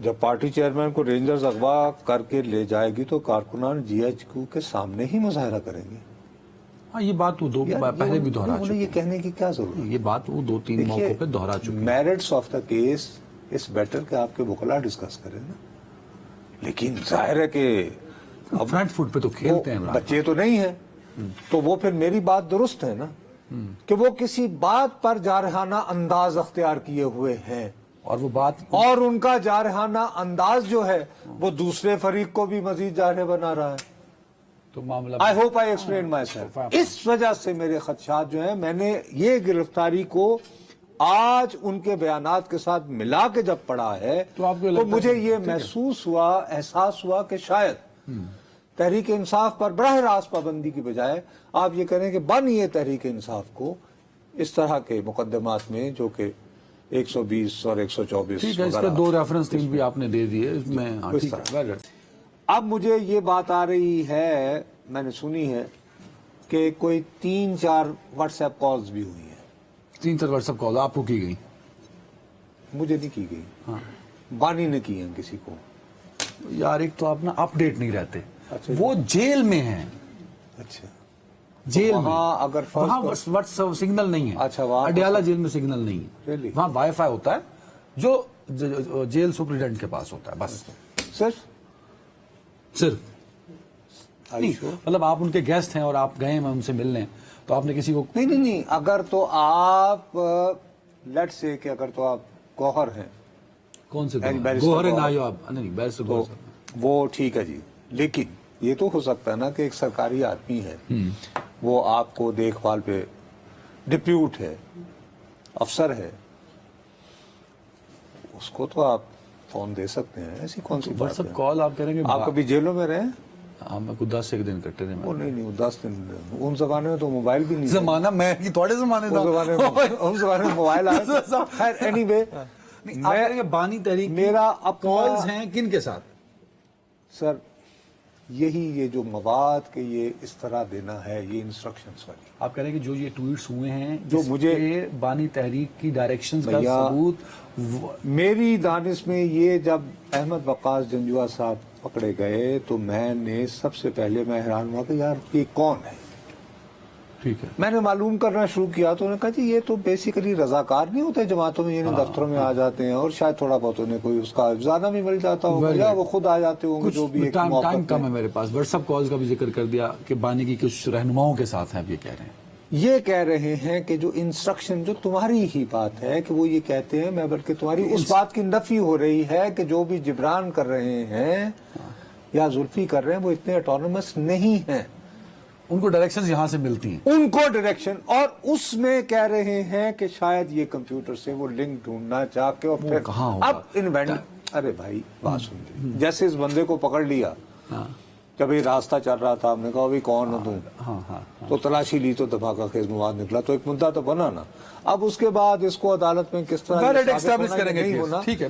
جب party chairman کو rangers اغوا کر کے لے جائے گی تو کارکنان جی ایچ کیو کے سامنے ہی مظاہرہ کریں گے. ہاں یہ بات وہ پہلے بھی دہرا چکے. یہ کہنے کی کیا ضرورت ہے؟ یہ بات وہ 2-3 موقعوں پہ دہرا چکے. Merits of the case is better کہ آپ کے وکلا ڈسکس کریں نا. لیکن ظاہر ہے کہ فرنٹ فٹ پہ تو کھیلتے ہیں بچے تو نہیں ہیں تو وہ پھر میری بات درست ہے نا کہ وہ کسی بات پر جارحانہ انداز اختیار کیے ہوئے ہیں اور وہ بات اور ان کا جارحانہ انداز جو ہے وہ دوسرے فریق کو بھی مزید جارح بنا رہا ہے. تو معاملہ I hope I explain myself. اس وجہ سے میرے خدشات جو ہیں، میں نے یہ گرفتاری کو آج ان کے بیانات کے ساتھ ملا کے جب پڑھا ہے تو مجھے یہ محسوس ہوا، احساس ہوا کہ شاید تحریک انصاف پر براہ راست پابندی کی بجائے آپ یہ کریں کہ بنیے تحریک انصاف کو اس طرح کے مقدمات میں جو کہ 120 اور 124. ٹھیک ہے، اس کے 2 ریفرنس لنک بھی آپ نے دے دیے. میں اب مجھے یہ بات آ رہی ہے، میں نے سنی ہے کہ کوئی 3-4 واٹس ایپ کالز بھی ہوئی ہیں. 3-4 واٹس ایپ کال آپ کو کی گئی؟ مجھے نہیں کی گئی. ہاں بانی نے کی ہیں کسی کو. یار ایک تو آپ نا اپڈیٹ نہیں رہتے. اچھا وہ جیل میں ہیں. اچھا جیل میں اگر وہاں واٹس سگنل نہیں ہے. اچھا وہاں اڈیالہ جیل میں سگنل نہیں ہے. وہاں وائی فائی ہوتا ہے جو جیل سپرنٹینڈنٹ کے پاس ہوتا ہے بس. صرف مطلب آپ ان کے گیسٹ ہیں اور آپ گئے ہیں ان سے ملنے تو آپ نے کسی کو نہیں اگر تو آپ لیٹ سے کہ اگر تو آپ گوہر ہیں. کون سے گوہر نایاب نہیں بیرسٹر گوہر وہ ٹھیک ہے جی، لیکن یہ تو ہو سکتا ہے نا کہ ایک سرکاری آدمی ہے، وہ آپ کو دیکھ بھال پہ ڈپیوٹ ہے، افسر ہے، اس کو تو آپ فون دے سکتے ہیں. ایسی کون سی واٹس ایپ کال آپ کریں گے؟ آپ کبھی جیلوں میں رہے ہیں؟ ہاں میں کو 10 ایک دن کٹے تھے. وہ نہیں 10 دن. ان زمانے میں تو موبائل بھی نہیں زمانہ میں تھوڑے زمانے ان زمانے میں موبائل آیا. خیر اینی وے میں بانی تحریک میرا کالز ہیں کن کے ساتھ؟ سر یہی یہ جو مواد کہ یہ اس طرح دینا ہے، یہ انسٹرکشنز والی آپ کہہ رہے ہیں کہ جو یہ ٹویٹس ہوئے ہیں جو مجھے بانی تحریک کی ڈائریکشنز کا ثبوت میری دانش میں یہ جب احمد وقاص جنجوعہ صاحب پکڑے گئے تو میں نے سب سے پہلے میں حیران ہوا کہ یار یہ کون ہے. ٹھیک ہے میں نے معلوم کرنا شروع کیا تو انہوں نے کہا جی یہ تو بیسیکلی رضاکار نہیں ہوتے جماعتوں میں، یعنی دفتروں میں آ جاتے ہیں اور شاید تھوڑا بہت انہیں کوئی اس کا زیادہ بھی مل جاتا ہوگا یا وہ خود آ جاتے ہوں گے. جو بھی ٹائم کم ہے میرے پاس. واٹس ایپ کالز کا بھی ذکر کر دیا کہ بانی کی کچھ رہنماؤں کے ساتھ ہیں. آپ یہ کہہ رہے ہیں کہ جو انسٹرکشن جو تمہاری ہی بات ہے کہ وہ یہ کہتے ہیں، میں بلکہ تمہاری اس بات کی نفی ہو رہی ہے کہ جو بھی جبران کر رہے ہیں یا زلفی کر رہے ہیں وہ اتنے اٹونومس نہیں ہیں. ان کو ڈائریکشنز یہاں سے ملتی ہیں، ان کو ڈائریکشن، اور اس میں کہہ رہے ہیں کہ شاید یہ کمپیوٹر سے وہ لنک ڈھونڈنا چاہ کے اور پھر اب انوینٹ. ارے بھائی بات سن، جیسے اس بندے کو پکڑ لیا جب یہ راستہ چل رہا تھا، ہم نے کہا ابھی کون ہو تم، تو تلاشی لی تو دھماکہ خیز مواد نکلا تو ایک مدعا تو بنا نا. اب اس کے بعد اس کو عدالت میں کس طرح اسٹیبلش کریں گے. ٹھیک ہے.